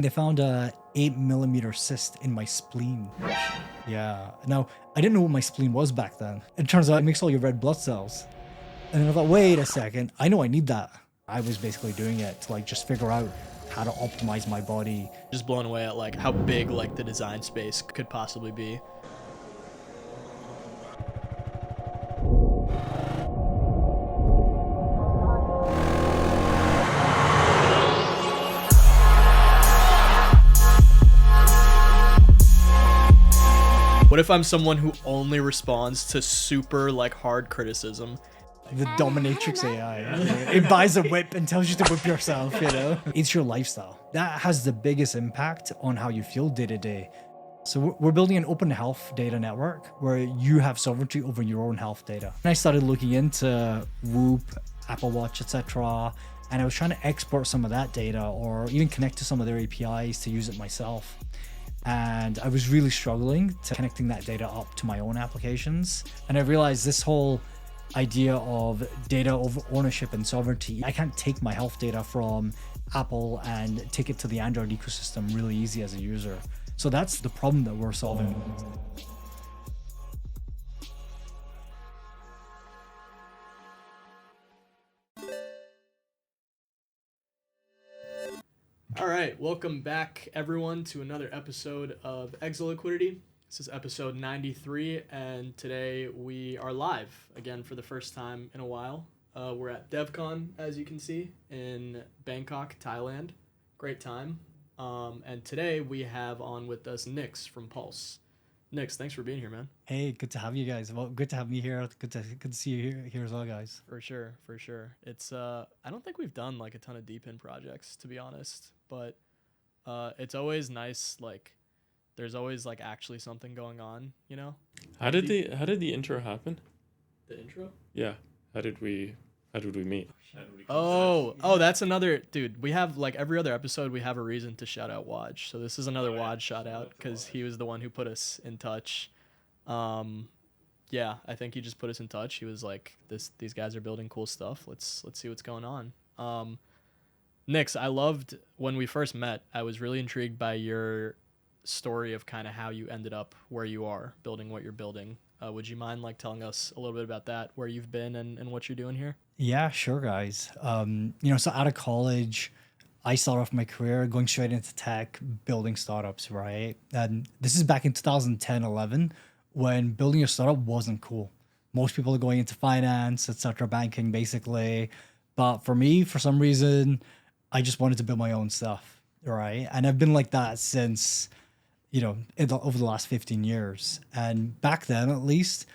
They found a 8 millimeter cyst in my spleen. Yeah. Now, I didn't know what my spleen was back then. It turns out it makes all your red blood cells. And then I thought, wait a second, I know I need that. I was basically doing it to like just figure out how to optimize my body. Just blown away at like how big like the design space could possibly be. What if I'm someone who only responds to super like hard criticism? The dominatrix AI. It buys a whip and tells you to whip yourself, you know? It's your lifestyle. That has the biggest impact on how you feel day to day. So we're building an open health data network where you have sovereignty over your own health data. And I started looking into Whoop, Apple Watch, etc. And I was trying to export some of that data or even connect to some of their APIs to use it myself. And I was really struggling to connecting that data up to my own applications. And I realized this whole idea of data over ownership and sovereignty, I can't take my health data from Apple and take it to the Android ecosystem really easy as a user. So that's the problem that we're solving. All right, welcome back everyone to another episode of Exit Liquidity. This is episode 93, and today we are live again for the first time in a while. We're at DevCon, as you can see, in Bangkok, Thailand. Great time. And today we have on with us Nix from Pulse. Nix, thanks for being here, man. Hey, good to have you guys. Well, good to have me here. Good to see you here as well, guys. For sure. It's I don't think we've done like a ton of deep in projects, to be honest, but it's always nice, like there's always like actually something going on, you know? How did the intro happen? The intro? Yeah. How did we meet? Oh, that's another dude. We have like every other episode we have a reason to shout out Waj. So this is another Waj shout out because he was the one who put us in touch. Yeah, I think he just put us in touch. He was like, these guys are building cool stuff. Let's see what's going on. Nix, I loved when we first met. I was really intrigued by your story of kind of how you ended up where you are, building what you're building. Would you mind like telling us a little bit about that, where you've been and what you're doing here? Yeah, sure, guys. So out of college, I started off my career going straight into tech, building startups, right? And this is back in 2010, 11, when building a startup wasn't cool. Most people are going into finance, etc., banking, basically. But for me, for some reason, I just wanted to build my own stuff, right? And I've been like that since, over the last 15 years. And back then, at least,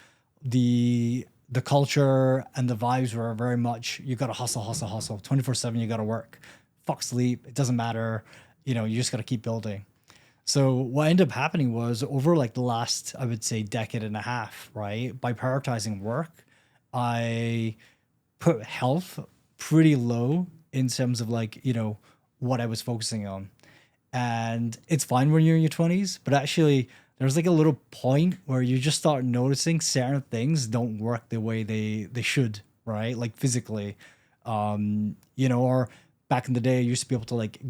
the culture and the vibes were very much, you got to hustle, 24/7, you got to work. Fuck sleep. It doesn't matter. You just got to keep building. So what ended up happening was over like the last, I would say, decade and a half, right? By prioritizing work, I put health pretty low in terms of like, what I was focusing on. And it's fine when you're in your 20s, but actually there's like a little point where you just start noticing certain things don't work the way they should, right? Like physically, or back in the day, I used to be able to like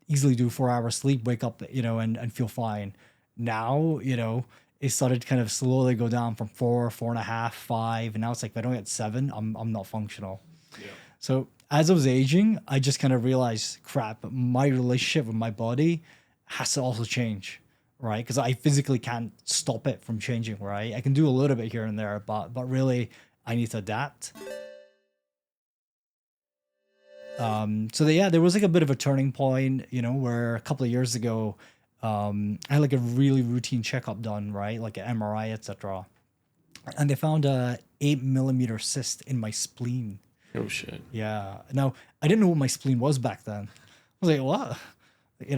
easily do 4 hours sleep, wake up, and feel fine. Now, it started to kind of slowly go down from 4.5, 5. And now it's like, if I don't get 7, I'm not functional. Yeah. So as I was aging, I just kind of realized, crap, my relationship with my body has to also change, right? Because I physically can't stop it from changing, right? I can do a little bit here and there, but really I need to adapt. There was like a bit of a turning point, where a couple of years ago, I had like a really routine checkup done, right? Like an MRI, etc. And they found a 8 millimeter cyst in my spleen. Oh shit. Yeah. Now, I didn't know what my spleen was back then. I was like, what? It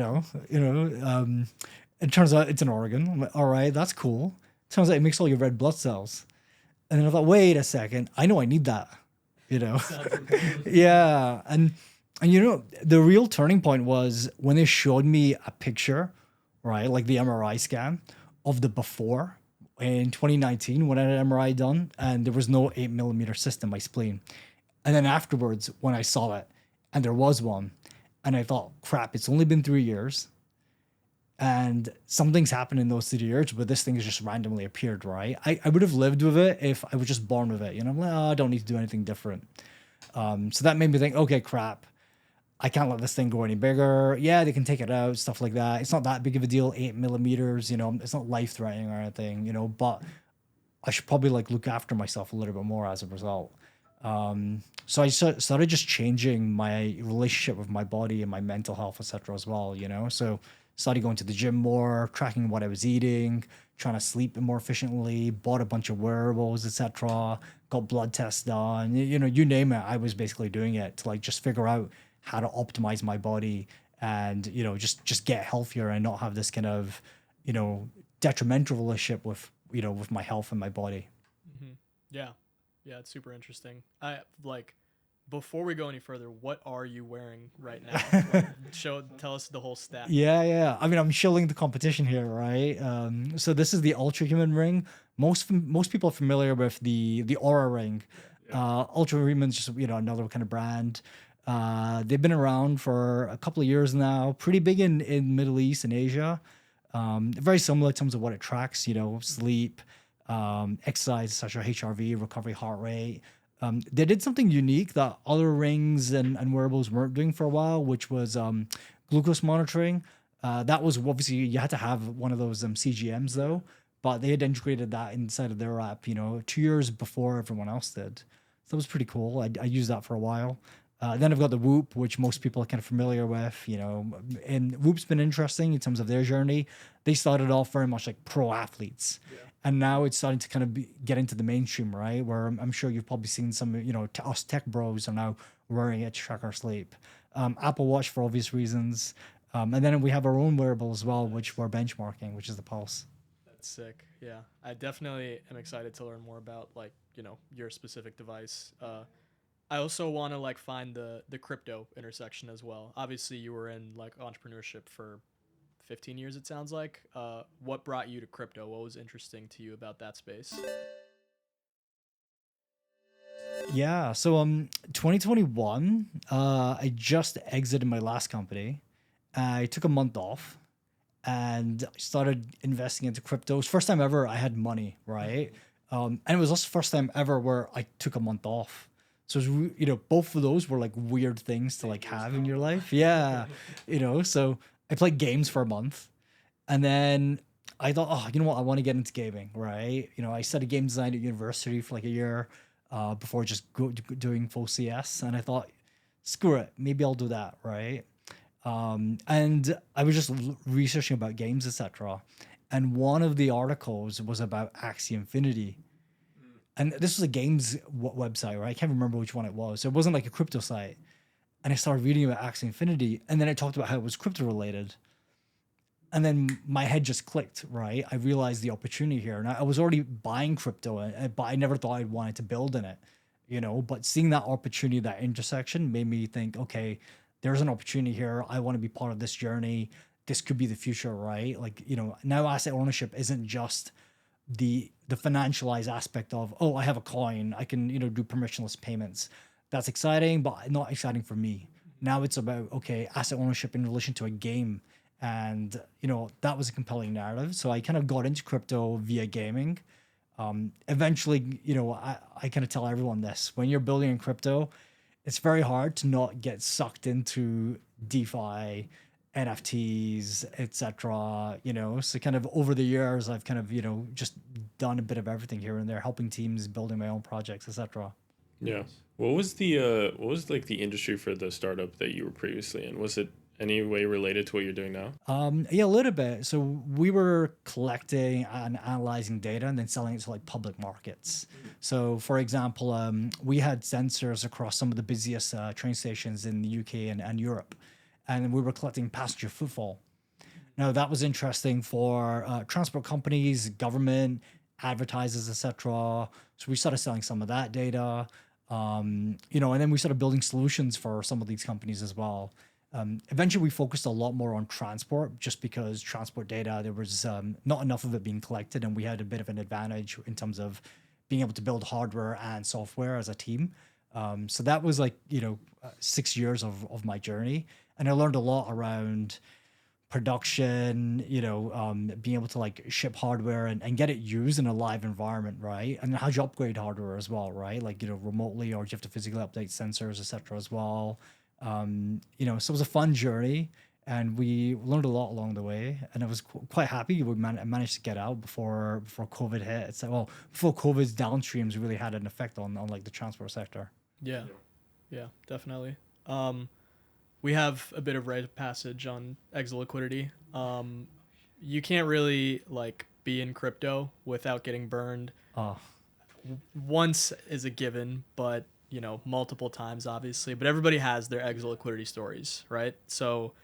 turns out it's an organ. I'm like, all right, that's cool. Turns out it makes all your red blood cells. And then I thought, wait a second, I know I need that. Yeah. And the real turning point was when they showed me a picture, right? Like the MRI scan of the before in 2019 when I had an MRI done, and there was no 8 millimeter cyst in my spleen. And then afterwards, when I saw it, and there was one, and I thought, crap, it's only been 3 years. And something's happened in those 3 years, but this thing has just randomly appeared, right? I would have lived with it if I was just born with it. I'm like, oh, I don't need to do anything different. So that made me think, okay, crap. I can't let this thing go any bigger. Yeah, they can take it out, stuff like that. It's not that big of a deal, 8 millimeters, it's not life threatening or anything, but I should probably like look after myself a little bit more as a result. So I started just changing my relationship with my body and my mental health, etc. as well, So started going to the gym more, tracking what I was eating, trying to sleep more efficiently, bought a bunch of wearables, etc. Got blood tests done, you name it. I was basically doing it to like just figure out how to optimize my body and, just get healthier and not have this kind of, detrimental relationship with my health and my body. Hmm. Yeah. Yeah, it's super interesting. I like before we go any further, what are you wearing right now? Like, tell us the whole stack. Yeah. I mean, I'm shilling the competition here, right? So this is the Ultra Human ring. Most people are familiar with the Aura ring. Ultra Human's just another kind of brand. They've been around for a couple of years now. Pretty big in Middle East and Asia. Very similar in terms of what it tracks. Sleep, exercise, etc. HRV, recovery, heart rate. They did something unique that other rings and wearables weren't doing for a while, which was glucose monitoring. That was obviously you had to have one of those CGMs though, but they had integrated that inside of their app, 2 years before everyone else did. So that was pretty cool. I used that for a while. Then I've got the Whoop, which most people are kind of familiar with, and Whoop's been interesting in terms of their journey. They started off very much like pro athletes. And now it's starting to kind of get into the mainstream, right? Where I'm sure you've probably seen some, us tech bros are now wearing it to track our sleep. Apple Watch for obvious reasons. And then we have our own wearable as well, which we're benchmarking, which is the Pulse. That's sick. Yeah. I definitely am excited to learn more about your specific device. I also want to find the crypto intersection as well. Obviously you were in entrepreneurship for 15 years, it sounds like. What brought you to crypto? What was interesting to you about that space? Yeah. So 2021, I just exited my last company. I took a month off and started investing into cryptos. First time ever I had money, right? And it was also the first time ever where I took a month off. So it was, both of those were like weird things to have in your life. Yeah. So I played games for a month and then I thought, oh, you know what? I want to get into gaming, right? I studied game design at university for like a year before just doing full CS. And I thought, screw it, maybe I'll do that, right? And I was just researching about games, etc. And one of the articles was about Axie Infinity. And this was a games website, right? I can't remember which one it was. So it wasn't like a crypto site. And I started reading about Axie Infinity, and then it talked about how it was crypto related. And then my head just clicked, right? I realized the opportunity here. And I was already buying crypto, but I never thought I'd wanted to build in it, But seeing that opportunity, that intersection made me think, okay, there's an opportunity here. I want to be part of this journey. This could be the future, right? Now asset ownership isn't just the financialized aspect of, oh, I have a coin, I can do permissionless payments. That's exciting, but not exciting for me. Now it's about, okay, asset ownership in relation to a game, and that was a compelling narrative. So I kind of got into crypto via gaming. Eventually, I kind of tell everyone this: when you're building in crypto, it's very hard to not get sucked into DeFi, NFTs, etc. So kind of over the years, I've kind of just done a bit of everything here and there, helping teams, building my own projects, etc. Yeah. What was the industry for the startup that you were previously in? Was it any way related to what you're doing now? Yeah, a little bit. So we were collecting and analyzing data and then selling it to public markets. So for example, we had sensors across some of the busiest train stations in the UK and Europe, and we were collecting passenger footfall. Now that was interesting for transport companies, government, advertisers, etc. So we started selling some of that data, and then we started building solutions for some of these companies as well. Eventually, we focused a lot more on transport just because transport data, there was not enough of it being collected, and we had a bit of an advantage in terms of being able to build hardware and software as a team. So that was 6 years of my journey. And I learned a lot around production, being able to like ship hardware and get it used in a live environment, right? And how do you upgrade hardware as well, right? Like, remotely, or do you have to physically update sensors, etc. as well. So it was a fun journey, and we learned a lot along the way, and I was quite happy we managed to get out before COVID hit. It's like, well, before COVID's downstreams really had an effect on like the transport sector. Yeah. Yeah, definitely. We have a bit of rite of passage on Exit Liquidity. You can't really like be in crypto without getting burned. Oh, Once is a given, but multiple times obviously. But everybody has their Exit Liquidity stories, right? So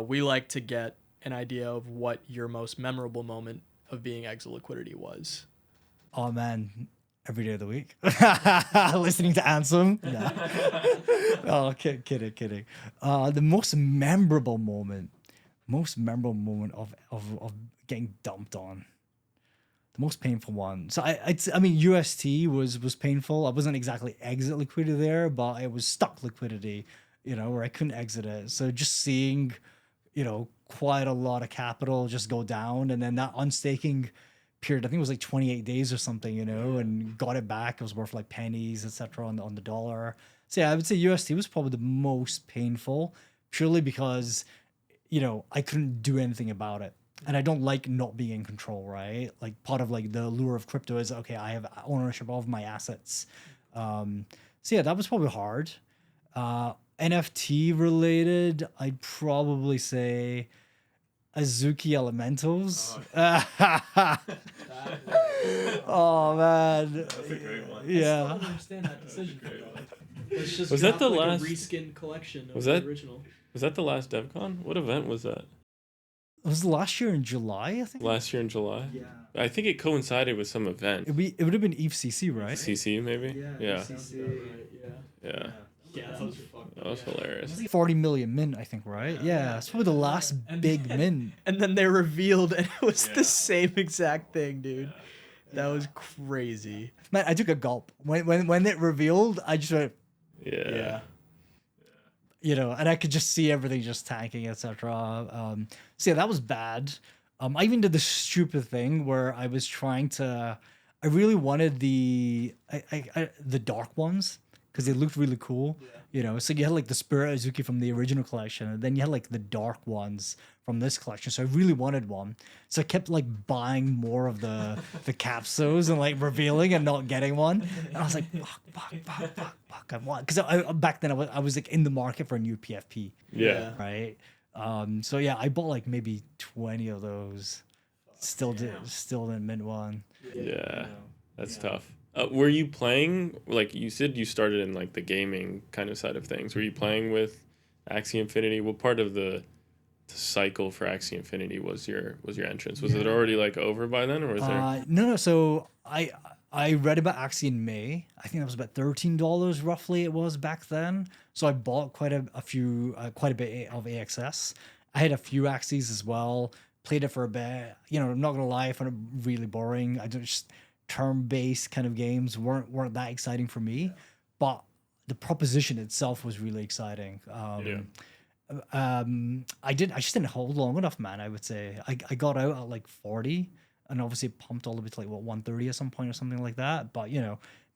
we like to get an idea of what your most memorable moment of being Exit Liquidity was. oh man, every day of the week, listening to Ansem. Yeah. Oh, kidding. The most memorable moment of getting dumped on. The most painful one. So I mean, UST was painful. I wasn't exactly exit liquidity there, but it was stuck liquidity, where I couldn't exit it. So just seeing, quite a lot of capital just go down, and then that unstaking period, I think it was like 28 days or something, and got it back. It was worth like pennies, etc. on the dollar. So yeah, I would say UST was probably the most painful, purely because, I couldn't do anything about it. And I don't like not being in control, right? Like part of like the lure of crypto is, okay, I have ownership of my assets. So yeah, that was probably hard. NFT related, I'd probably say Azuki Elementals. Oh man. That's a great one. Yeah. I don't understand that decision. Let's just Was that drop, the like, last- a reskin collection of Was the that- original? Was that the last DevCon? What event was that? It was last year in July, I think. Last year in July? Yeah. I think it coincided with some event. It would have been EFCC, right? CC maybe? Yeah. Sounds about right. Yeah. Yeah. Yeah, that was fucked. That was hilarious. 40 million mint, I think, right? Yeah, it's probably the last big mint. And then they revealed, and it was the same exact thing, dude. That was crazy. Man, I took a gulp when it revealed. I just went, Yeah. and I could just see everything just tanking, etc. So yeah, that was bad. I even did the stupid thing where I was trying to. I really wanted the dark ones because they looked really cool. So you had like the Spirit Azuki from the original collection, and then you had like the dark ones from this collection. So I really wanted one. So I kept like buying more of the capsules and like revealing and not getting one. And I was like, fuck, I want, because I back then I was like in the market for a new PFP, Yeah. right? So yeah, I bought like maybe 20 of those. Still didn't mint one. Yeah. That's tough. Were you playing, like you said you started in like the gaming kind of side of things. Were you playing with Axie Infinity? What part of the cycle for Axie Infinity was your entrance? Was it already like over by then, or was there? No. So I read about Axie in May. I think that was about $13 roughly. It was back then. So I bought quite a bit of AXS. I had a few Axies as well. Played it for a bit. I'm not gonna lie, I found it really boring. I just turn-based kind of games weren't that exciting for me, but the proposition itself was really exciting. I just didn't hold long enough, man. I would say I got out at like 40, and obviously it pumped all the way to like 130 at some point or something like that. But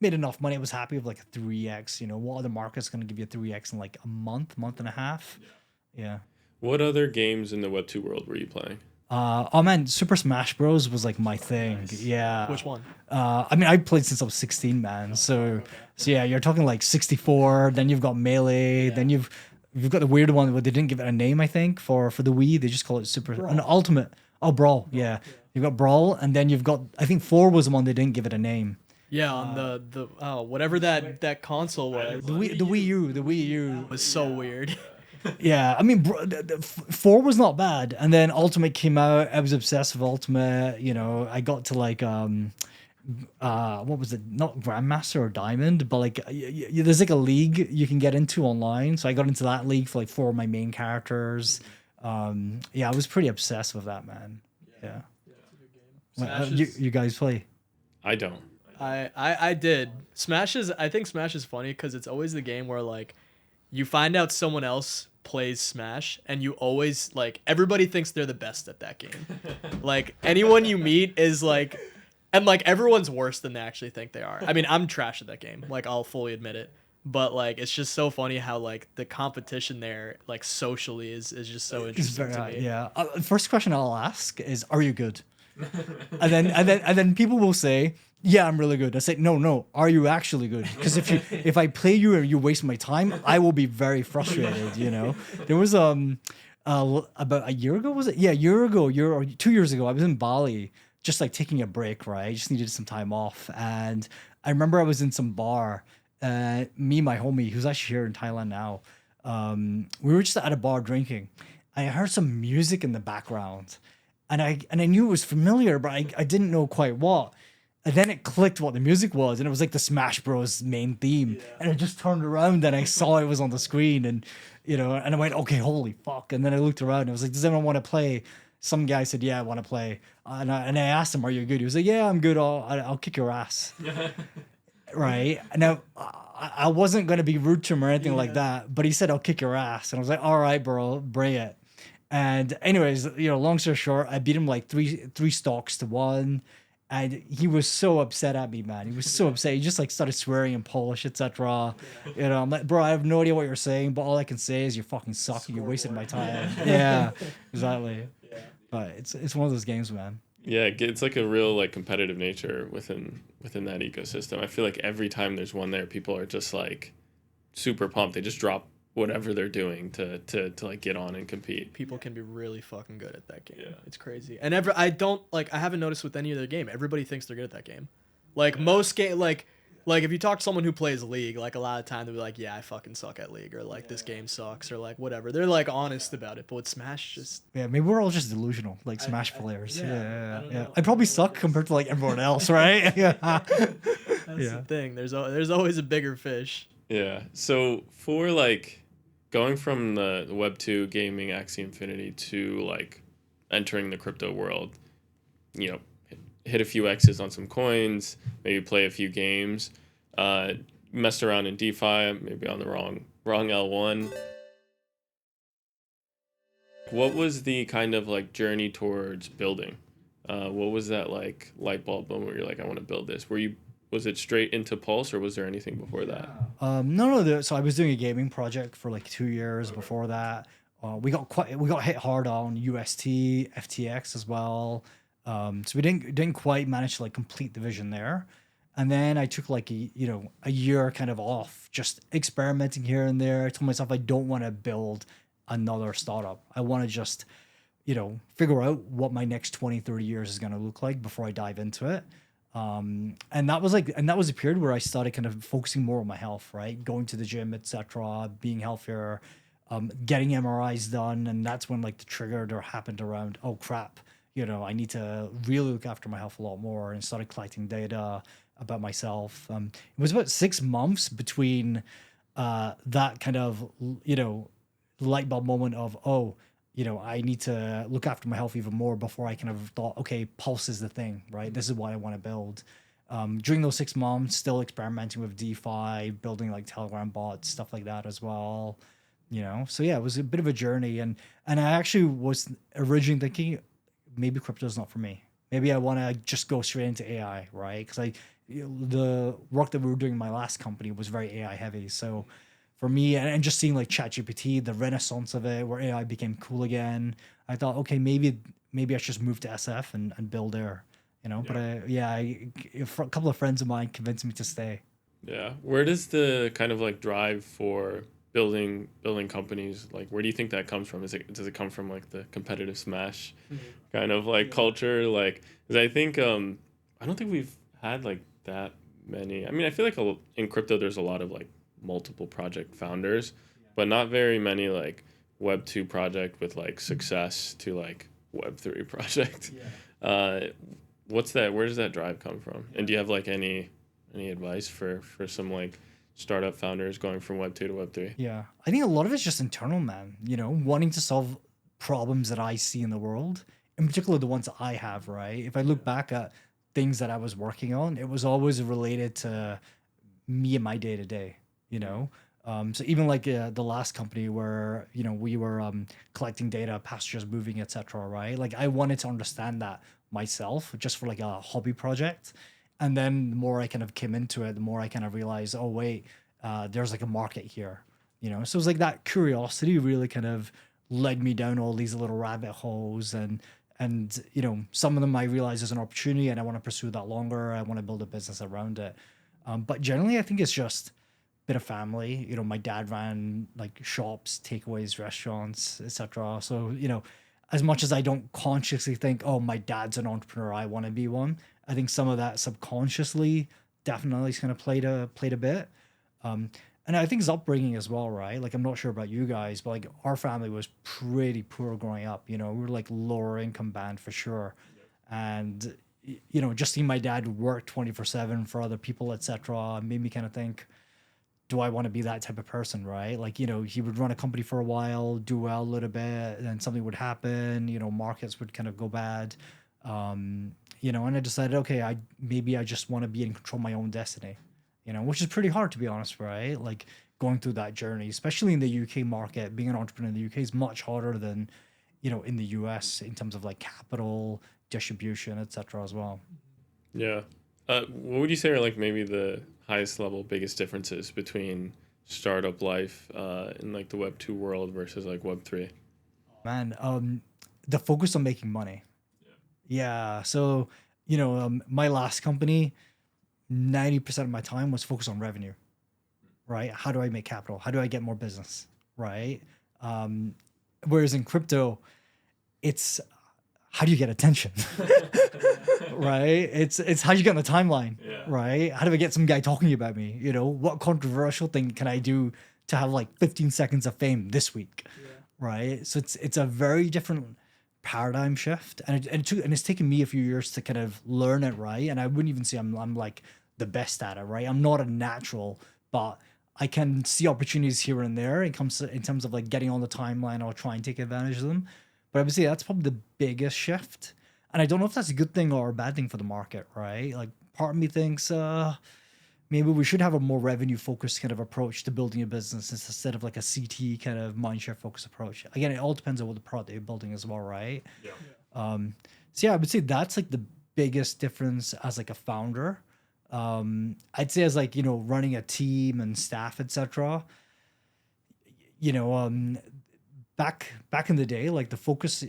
made enough money. I was happy with like a 3x. What other market's gonna give you a 3x in like a month and a half? Yeah. What other games in the Web 2 world were you playing? Oh man, Super Smash Bros was like my thing. Nice. Yeah. Which one? I mean, I played since I was 16, man. So yeah, you're talking like 64. Then you've got Melee. Then you've got the weird one where they didn't give it a name. I think for the Wii, they just call it an Ultimate. Oh, Brawl. Yeah. You've got Brawl, and then you've got, I think 4 was the one they didn't give it a name. Yeah, on the whatever that console was. The Wii U Was so weird. Yeah, I mean, 4 was not bad, and then Ultimate came out. I was obsessed with Ultimate. I got to like what was it? Not Grandmaster or Diamond, but like there's like a league you can get into online. So I got into that league for like 4 of my main characters. Yeah, I was pretty obsessed with that, man. Yeah. You guys play? I don't. I did. I think Smash is funny because it's always the game where like you find out someone else plays Smash, and you always like everybody thinks they're the best at that game. Like anyone you meet is like, and like everyone's worse than they actually think they are. I mean, I'm trash at that game. Like I'll fully admit it. But like it's just so funny how like the competition there like socially is just so It's interesting very to high, me. yeah. First question I'll ask is, "Are you good?" And then people will say, "Yeah, I'm really good." I say, "No, are you actually good?" Because if I play you and you waste my time, I will be very frustrated. There was about a year ago, was it? Yeah, a year ago, or 2 years ago, I was in Bali, just like taking a break. Right, I just needed some time off, and I remember I was in some bar. Me and my homie, who's actually here in Thailand now, we were just at a bar drinking. I heard some music in the background, and I knew it was familiar, but I didn't know quite what. And then it clicked what the music was, and it was like the Smash Bros. Main theme. And I just turned around and I saw it was on the screen, and I went, okay, holy fuck. And then I looked around and I was like, does anyone want to play? Some guy said, yeah, I want to play. And I asked him, are you good? He was like, yeah, I'm good. I'll kick your ass. Right. Now, I wasn't going to be rude to him or anything like that, but he said, I'll kick your ass. And I was like, all right, bro, bring it. And anyways, long story short, I beat him like three stocks to one. And he was so upset at me, man. He was so upset. He just like started swearing in Polish, etc. I'm like, bro, I have no idea what you're saying, but all I can say is you fucking suck. You're wasting my time. Yeah, exactly. But it's one of those games, man. Yeah, it's like a real like competitive nature within that ecosystem. I feel like every time there's one there, people are just like super pumped. They just drop whatever they're doing to like get on and compete. People can be really fucking good at that game. Yeah. It's crazy. And I haven't noticed with any other game. Everybody thinks they're good at that game. Like most game, like if you talk to someone who plays League, like a lot of time they'll be like, yeah, I fucking suck at League, or like this game sucks, or like whatever. They're like honest about it. But with Smash, just Yeah, maybe we're all just delusional, like Smash players. I Yeah. don't know. I probably suck compared to like everyone else, right? Yeah. that's Yeah. the thing. There's always a bigger fish. Yeah. So for like going from the Web 2 gaming Axie Infinity to like entering the crypto world, hit a few X's on some coins, maybe play a few games, messed around in DeFi, maybe on the wrong L1. What was the kind of like journey towards building? What was that like light bulb moment where you're like, I want to build this? Was it straight into Pulse, or was there anything before that? No. So I was doing a gaming project for like 2 years before that. We got hit hard on UST, FTX as well. So we didn't quite manage to like complete the vision there. And then I took like a year kind of off, just experimenting here and there. I told myself I don't want to build another startup. I want to just figure out what my next 20, 30 years is going to look like before I dive into it. And that was a period where I started kind of focusing more on my health, right? Going to the gym, etc., being healthier, getting MRIs done. And that's when like the trigger there happened around, oh crap, I need to really look after my health a lot more, and started collecting data about myself. It was about 6 months between that kind of, light bulb moment of, I need to look after my health even more, before I kind of thought, okay, Pulse is the thing, right? This is what I want to build. During those 6 months, still experimenting with DeFi, building like Telegram bots, stuff like that as well. So yeah, it was a bit of a journey, and I actually was originally thinking maybe crypto is not for me. Maybe I want to just go straight into AI, right? Because the work that we were doing in my last company was very AI heavy. So for me, and just seeing like ChatGPT, the renaissance of it, where AI became cool again, I thought, okay, maybe I should just move to SF and build there, But a couple of friends of mine convinced me to stay. Yeah. Where does the kind of like drive for building companies, like where do you think that comes from? Does it come from like the competitive Smash kind of like culture? Like, 'cause I think I don't think we've had like that many. I mean, I feel like in crypto there's a lot of like multiple project founders, but not very many like Web 2 project with like success to like Web 3 project. What's that? Where does that drive come from? And do you have like any advice for some like startup founders going from Web 2 to Web 3? Yeah, I think a lot of it's just internal, man. Wanting to solve problems that I see in the world, in particular the ones that I have, right? If I look back at things that I was working on, it was always related to me and my day to day, So even like the last company where we were collecting data, passengers moving, etc. Right? Like I wanted to understand that myself, just for like a hobby project. And then the more I kind of came into it, the more I kind of realized, oh wait, there's like a market here. So it was like that curiosity really kind of led me down all these little rabbit holes, and some of them I realize is an opportunity and I want to pursue that longer. I want to build a business around it. But generally, I think it's just bit of family. My dad ran like shops, takeaways, restaurants, etc. So, as much as I don't consciously think, oh, my dad's an entrepreneur, I want to be one, I think some of that subconsciously definitely is going to played a bit. And I think his upbringing as well, right? Like I'm not sure about you guys, but like our family was pretty poor growing up. We were like lower income band for sure. And just seeing my dad work 24/7 for other people, etc., made me kind of think, do I want to be that type of person, right? Like, he would run a company for a while, do well a little bit, and then something would happen, markets would kind of go bad. And I decided, okay, I just want to be in control of my own destiny, which is pretty hard to be honest, right? Like going through that journey, especially in the UK market, being an entrepreneur in the UK is much harder than, in the US in terms of like capital, distribution, etc. as well. Yeah. What would you say are like maybe the highest level, biggest differences between startup life in like the Web 2 world versus like Web 3? Man, the focus on making money. Yeah. So, my last company, 90% of my time was focused on revenue, right? How do I make capital? How do I get more business, right? Whereas in crypto, it's how do you get attention, right? It's how do you get on the timeline, right? How do I get some guy talking about me? What controversial thing can I do to have like 15 seconds of fame this week, right? So it's a very different paradigm shift, and it's taken me a few years to kind of learn it, right? And I wouldn't even say I'm like the best at it, right? I'm not a natural, but I can see opportunities here and there. In terms of like getting on the timeline or try and take advantage of them. But I would say that's probably the biggest shift. And I don't know if that's a good thing or a bad thing for the market, right? Like part of me thinks maybe we should have a more revenue focused kind of approach to building a business instead of like a CT kind of mindshare focused approach. Again, it all depends on what the product you're building as well, right? So yeah, I would say that's like the biggest difference as like a founder. I'd say as like, running a team and staff, etc. You know, back in the day, like the focus,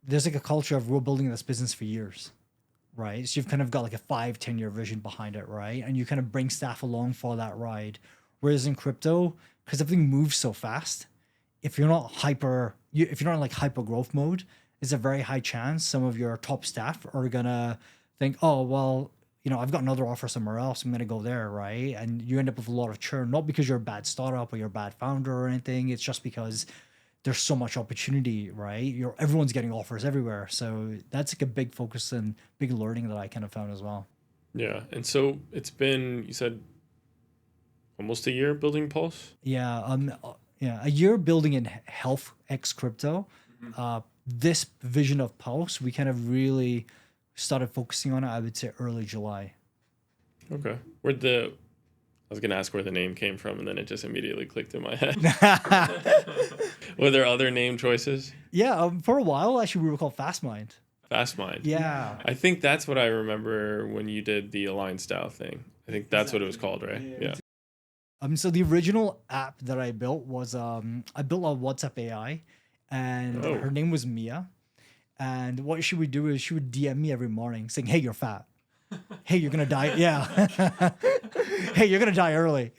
there's like a culture of we're building this business for years, right? So you've kind of got like a 5-10 year vision behind it, right? And you kind of bring staff along for that ride. Whereas in crypto, because everything moves so fast, if you're not if you're not in like hyper growth mode, it's a very high chance some of your top staff are gonna think, oh well, I've got another offer somewhere else, I'm gonna go there, right? And you end up with a lot of churn, not because you're a bad startup or you're a bad founder or anything. It's just because there's so much opportunity, right? Everyone's getting offers everywhere. So that's like a big focus and big learning that I kind of found as well. Yeah. And so it's been, you said, almost a year building Pulse? Yeah. A year building in health x crypto. This vision of Pulse, we kind of really started focusing on it, I would say early July. Okay. I was going to ask where the name came from, and then it just immediately clicked in my head. Were there other name choices? Yeah, for a while, actually, we were called Fastmind. Fastmind. Yeah. I think that's what I remember when you did the Align style thing. I think that's what it was called, right? Yeah. So the original app that I built was I built a WhatsApp AI, and her name was Mia. And what she would do is she would DM me every morning saying, "Hey, you're fat. Hey, you're gonna die. Yeah. Hey, you're gonna die early.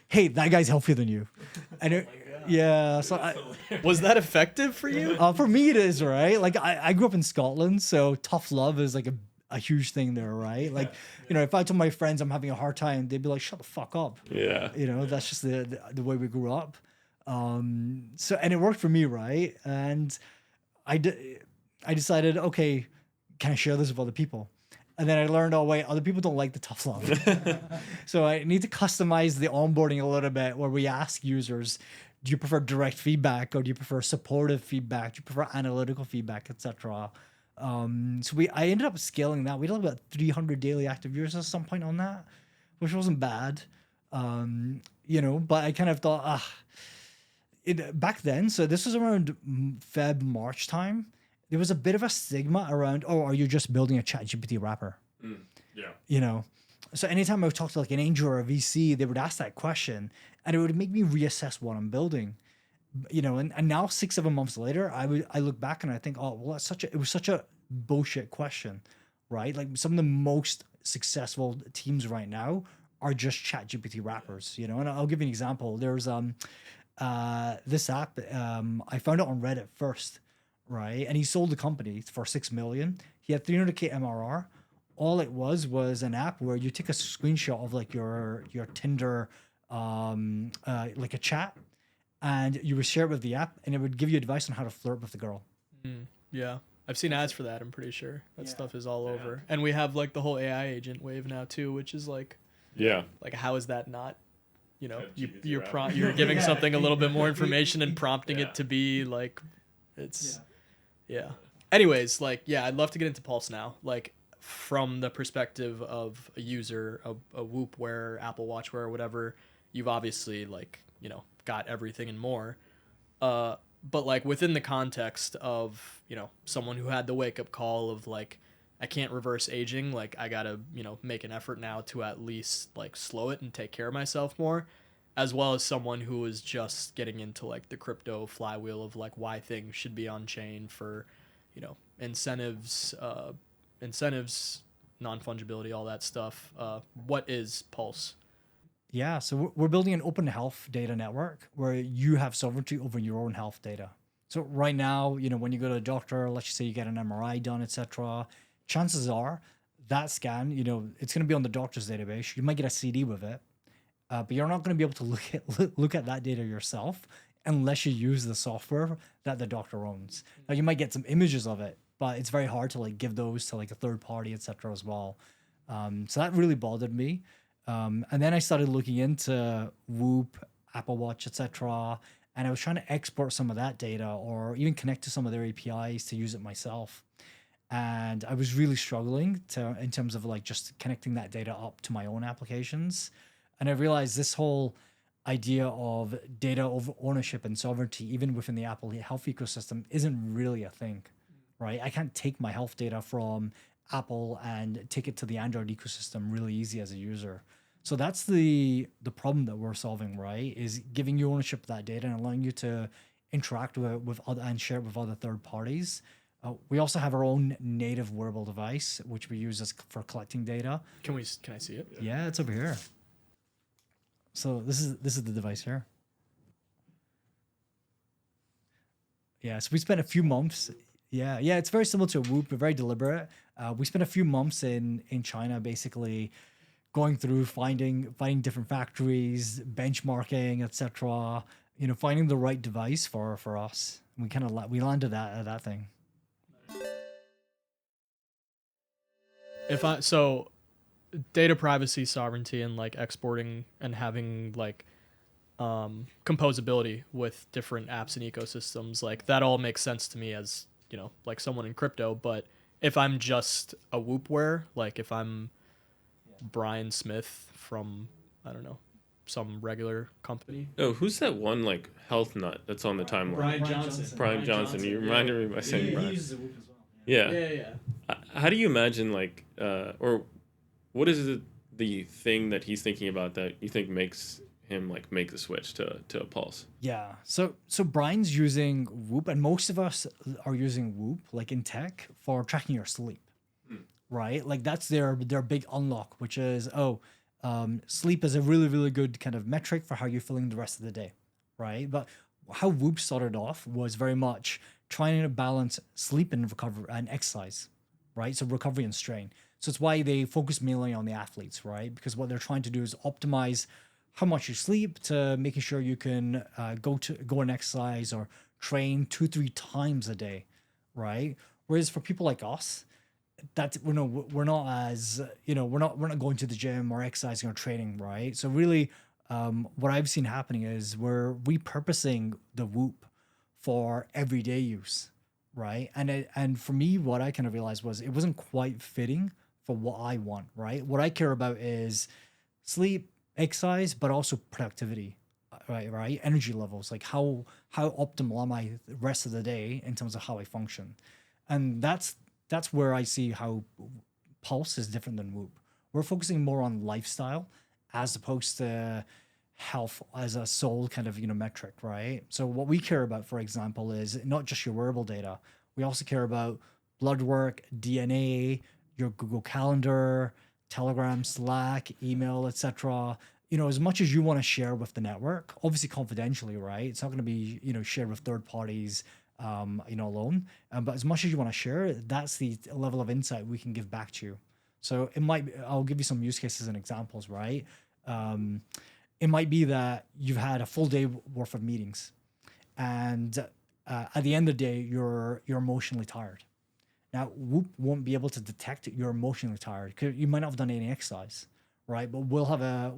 Hey, that guy's healthier than you." And yeah, so Was that effective for you? for me it is, right? Like I grew up in Scotland, so tough love is like a huge thing there, right? Like, if I told my friends I'm having a hard time, they'd be like, "Shut the fuck up." Yeah. That's just the way we grew up. So and it worked for me, right? And I decided, okay, can I share this with other people? And then I learned, oh wait, other people don't like the tough love. So I need to customize the onboarding a little bit, where we ask users, do you prefer direct feedback or do you prefer supportive feedback? Do you prefer analytical feedback, etc.? So I ended up scaling that. We had about 300 daily active users at some point on that, which wasn't bad. but I kind of thought, back then, so this was around Feb, March time, there was a bit of a stigma around, oh, are you just building a ChatGPT wrapper? Yeah. So anytime I would talk to like an angel or a VC, they would ask that question and it would make me reassess what I'm building. And now 6, 7 months later, I look back and I think, oh well, it was such a bullshit question, right? Like some of the most successful teams right now are just ChatGPT wrappers, and I'll give you an example. There's this app, I found it on Reddit first, right? And he sold the company for 6 million. He had 300K MRR. All it was an app where you take a screenshot of like your Tinder, like a chat, and you would share it with the app, and it would give you advice on how to flirt with the girl. Yeah. I've seen ads for that. I'm pretty sure that stuff is all over. And we have like the whole AI agent wave now too, which is like, how is that not, you're giving something a little bit more information and prompting it to be like, it's, Anyways, I'd love to get into Pulse now. Like from the perspective of a user, a Whoop wearer, Apple Watch wearer, whatever, you've obviously got everything and more. But like within the context of, someone who had the wake up call of like, I can't reverse aging. Like I gotta, make an effort now to at least like slow it and take care of myself more, as well as someone who is just getting into like the crypto flywheel of like why things should be on chain for, incentives, non-fungibility, all that stuff. What is Pulse? Yeah, so we're building an open health data network where you have sovereignty over your own health data. So right now, when you go to a doctor, let's just say you get an MRI done, etc., chances are that scan, it's going to be on the doctor's database. You might get a CD with it, but you're not going to be able to look at that data yourself unless you use the software that the doctor owns. Now you might get some images of it, but it's very hard to like give those to like a third party, etc., as well. So that really bothered me. And then I started looking into Whoop, Apple Watch, etc. And I was trying to export some of that data or even connect to some of their APIs to use it myself. And I was really struggling in terms of like just connecting that data up to my own applications. And I realized this whole idea of data over ownership and sovereignty, even within the Apple health ecosystem, isn't really a thing, right? I can't take my health data from Apple and take it to the Android ecosystem really easy as a user. So that's the problem that we're solving, right? Is giving you ownership of that data and allowing you to interact with other and share it with other third parties. We also have our own native wearable device, which we use for collecting data. Can I see it? Yeah, it's over here. So this is the device here. Yeah, so we spent a few months. Yeah, it's very similar to a Whoop, but very deliberate. We spent a few months in China, basically going through finding different factories, benchmarking, etc. Finding the right device for us. We landed that thing. So data privacy, sovereignty, and like exporting and having like composability with different apps and ecosystems, like that all makes sense to me as like someone in crypto. But if I'm just a Whoop wearer, like if I'm Brian Smith from, I don't know, some regular company. Oh, who's that one like health nut that's on the timeline? Brian Johnson. You reminded me by saying Brian. He uses a Whoop as well. Yeah. How do you imagine like or what is the thing that he's thinking about that you think makes him like make the switch to a Pulse? Yeah. So Brian's using Whoop, and most of us are using Whoop like in tech for tracking your sleep. Right? Like that's their big unlock, which is sleep is a really, really good kind of metric for how you're feeling the rest of the day. Right? But how Whoop started off was very much trying to balance sleep and recovery and exercise. Right? So recovery and strain. So it's why they focus mainly on the athletes, right? Because what they're trying to do is optimize how much you sleep to making sure you can go and exercise or train 2-3 times a day, right? Whereas for people like us, that we're not as we're not going to the gym or exercising or training, right? So really, what I've seen happening is we're repurposing the Whoop for everyday use, right? And for me, what I kind of realized was it wasn't quite fitting for what I want, right? What I care about is sleep, exercise, but also productivity, right? Energy levels, like how optimal am I the rest of the day in terms of how I function, and that's where I see how Pulse is different than Whoop. We're focusing more on lifestyle as opposed to health as a sole kind of metric, right? So what we care about, for example, is not just your wearable data. We also care about blood work, DNA, your Google Calendar, Telegram, Slack, email, etc. As much as you want to share with the network, obviously confidentially, right? It's not going to be shared with third parties, alone. But as much as you want to share, that's the level of insight we can give back to you. So I'll give you some use cases and examples, right? Um, it might be that you've had a full day worth of meetings, and at the end of the day, you're emotionally tired. Now, Whoop won't be able to detect you're emotionally tired because you might not have done any exercise, right? But we'll have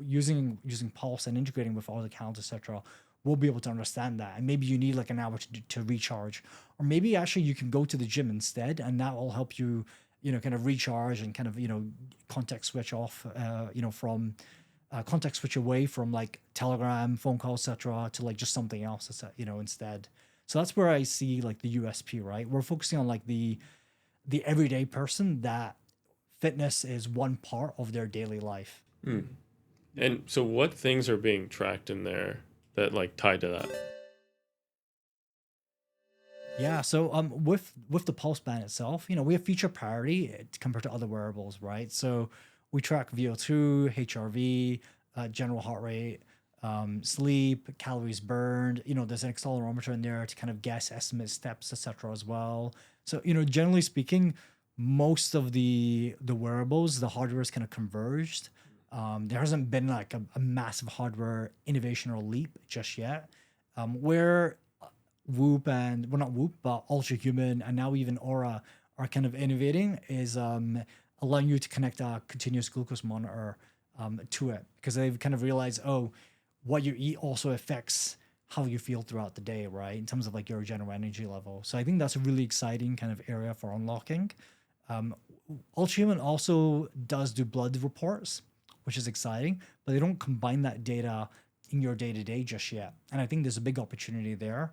using Pulse and integrating with all the accounts, etc. We'll be able to understand that, and maybe you need like an hour to recharge, or maybe actually you can go to the gym instead, and that will help you, kind of recharge and kind of context switch off, from context switch away from like Telegram, phone calls, etc., to like just something else, instead. So that's where I see like the USP, right? We're focusing on like the everyday person that fitness is one part of their daily life. Hmm. And so what things are being tracked in there that like tied to that? Yeah, so with the pulse band itself, we have feature priority compared to other wearables, right? So we track VO2, HRV, general heart rate, sleep, calories burned. There's an accelerometer in there to kind of guess, estimate steps, etc. as well. So generally speaking, most of the wearables, the hardware is kind of converged. There hasn't been like a massive hardware innovation or leap just yet. Where Whoop and well, not Whoop, but Ultra Human and now even Aura are kind of innovating is allowing you to connect a continuous glucose monitor to it, because they've kind of realized, oh, what you eat also affects how you feel throughout the day, right? In terms of like your general energy level. So I think that's a really exciting kind of area for unlocking. Um, Ultra Human also does do blood reports, which is exciting, but they don't combine that data in your day to day just yet. And I think there's a big opportunity there.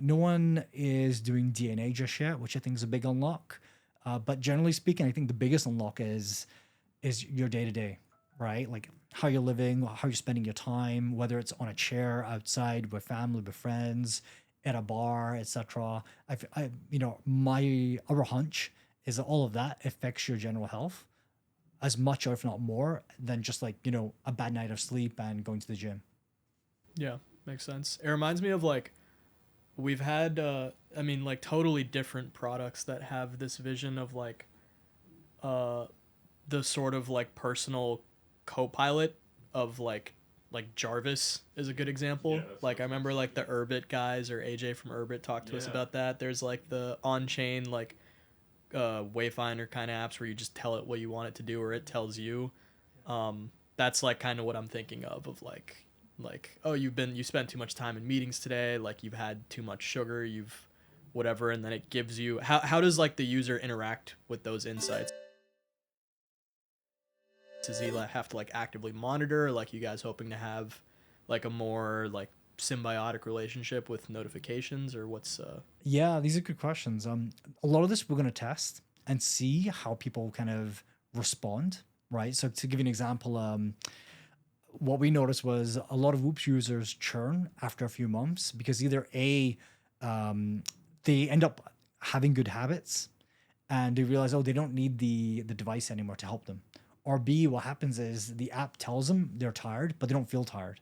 No one is doing DNA just yet, which I think is a big unlock. But generally speaking, I think the biggest unlock is your day to day, right? Like how you're living, how you're spending your time, whether it's on a chair outside with family, with friends, at a bar, etc. My our hunch is that all of that affects your general health as much, or if not more, than just like a bad night of sleep and going to the gym. Yeah, makes sense. It reminds me of like we've had like totally different products that have this vision of like uh the sort of like personal co-pilot of like Jarvis is a good example. Yeah, Like I remember like the Urbit guys or AJ from Urbit talked to us Yeah. about that. There's like the on-chain like wayfinder kind of apps where you just tell it what you want it to do or it tells you. That's like kind of what I'm thinking of like oh you spent too much time in meetings today, like you've had too much sugar, you've whatever, and then it gives you how does like the user interact with those insights? Does he like have to like actively monitor, like you guys hoping to have like a more like symbiotic relationship with notifications, or what's Yeah, these are good questions. A lot of this we're going to test and see how people kind of respond, right? So to give you an example, what we noticed was a lot of Whoops users churn after a few months because either um, they end up having good habits and they realize, oh, they don't need the device anymore to help them, or B, what happens is the app tells them they're tired, but they don't feel tired.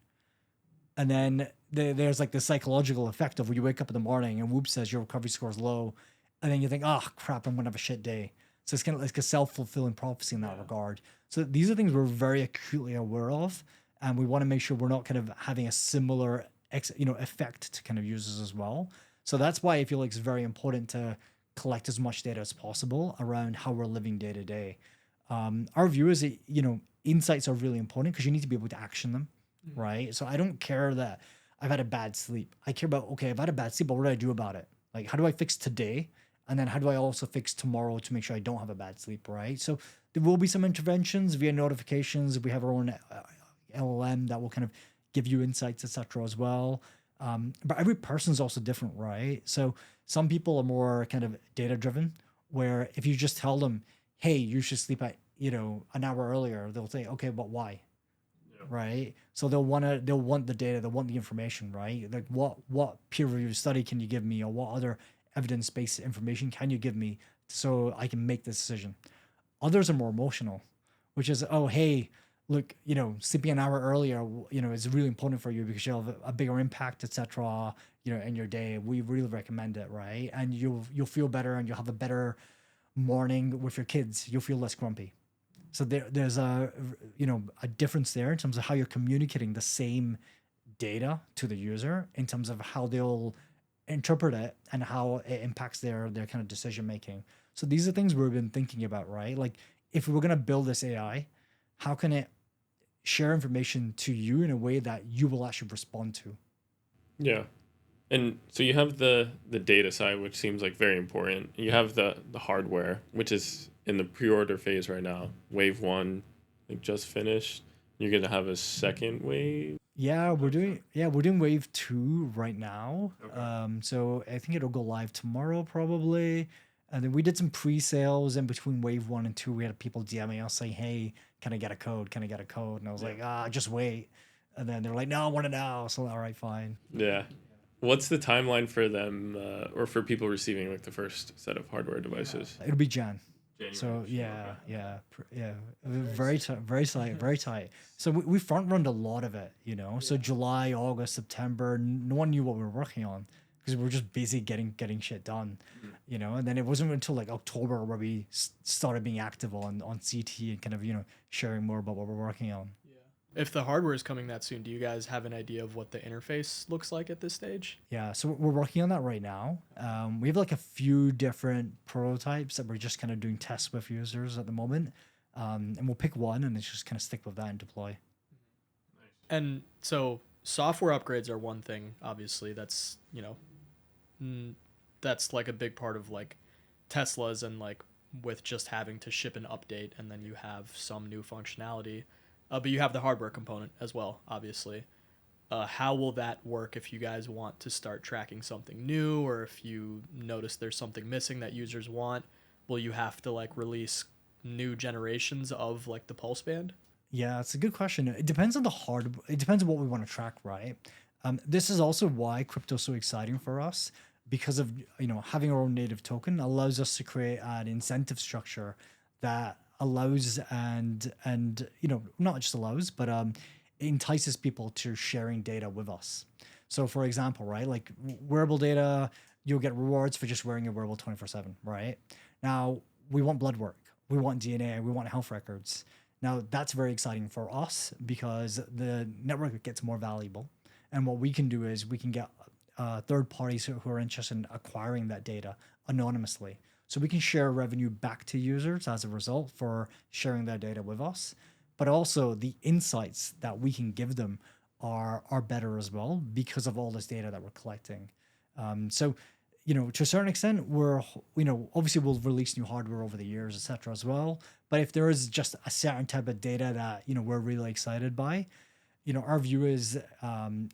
And then there's like the psychological effect of when you wake up in the morning and Whoop says your recovery score is low, and then you think, oh crap, I'm gonna have a shit day. So it's kind of like a self-fulfilling prophecy in that regard. So these are things we're very acutely aware of, and we want to make sure we're not kind of having a similar effect to kind of users as well. So that's why I feel like it's very important to collect as much data as possible around how we're living day to day. Our view is that insights are really important because you need to be able to action them, right? So I don't care that I've had a bad sleep. I care about, okay, I've had a bad sleep, but what do I do about it? Like, how do I fix today? And then how do I also fix tomorrow to make sure I don't have a bad sleep, right? So there will be some interventions via notifications. We have our own, LLM that will kind of give you insights, etc. as well. But every person is also different, right? So some people are more kind of data driven, where if you just tell them, "Hey, you should sleep at an hour earlier," they'll say, "Okay, but why?" Right? So they'll want the data, they'll want the information, right? Like what peer reviewed study can you give me, or what other evidence based information can you give me so I can make this decision? Others are more emotional, which is, oh, hey, look, sleeping an hour earlier, is really important for you because you'll have a bigger impact, etc. In your day. We really recommend it, right? And you'll feel better, and you'll have a better morning with your kids. You'll feel less grumpy. So there's a difference there in terms of how you're communicating the same data to the user in terms of how they'll interpret it and how it impacts their kind of decision making. So these are things we've been thinking about, right? Like if we're gonna build this AI, how can it share information to you in a way that you will actually respond to? Yeah. And so you have the data side, which seems like very important. You have the hardware, which is in the pre-order phase right now. Wave one, like just finished. You're gonna have a second wave. We're doing wave two right now. Okay. So I think it'll go live tomorrow probably. And then we did some pre-sales in between wave one and two. We had people DMing us saying, "Hey, can I get a code? Can I get a code?" And I was like, just wait. And then they're like, "No, I want it now." So all right, fine. Yeah. What's the timeline for them, or for people receiving like the first set of hardware devices? It'll be Jan. January. So Okay. yeah, very tight, very tight, very tight. So we front runned a lot of it, So July, August, September, no one knew what we were working on because we were just busy getting shit done, And then it wasn't until like October where we started being active on CT and kind of sharing more about what we're working on. If the hardware is coming that soon, do you guys have an idea of what the interface looks like at this stage? Yeah, so we're working on that right now. We have like a few different prototypes that we're just kind of doing tests with users at the moment, and we'll pick one and just kind of stick with that and deploy. And so software upgrades are one thing, obviously. That's, that's like a big part of like Teslas and like with just having to ship an update and then you have some new functionality. But you have the hardware component as well, obviously. How will that work if you guys want to start tracking something new, or if you notice there's something missing that users want? Will you have to like release new generations of like the pulse band? Yeah, it's a good question. It depends on it depends on what we want to track, right? This is also why crypto's so exciting for us because of having our own native token allows us to create an incentive structure that allows and not just allows but entices people to sharing data with us. So for example, right, like wearable data, you'll get rewards for just wearing your wearable 24/7, right? Now we want blood work, we want DNA, we want health records. Now that's very exciting for us because the network gets more valuable, and what we can do is we can get third parties who are interested in acquiring that data anonymously. So we can share revenue back to users as a result for sharing their data with us. But also the insights that we can give them are better as well because of all this data that we're collecting. So, to a certain extent, we're, obviously we'll release new hardware over the years, etc. as well. But if there is just a certain type of data that, we're really excited by, our view is,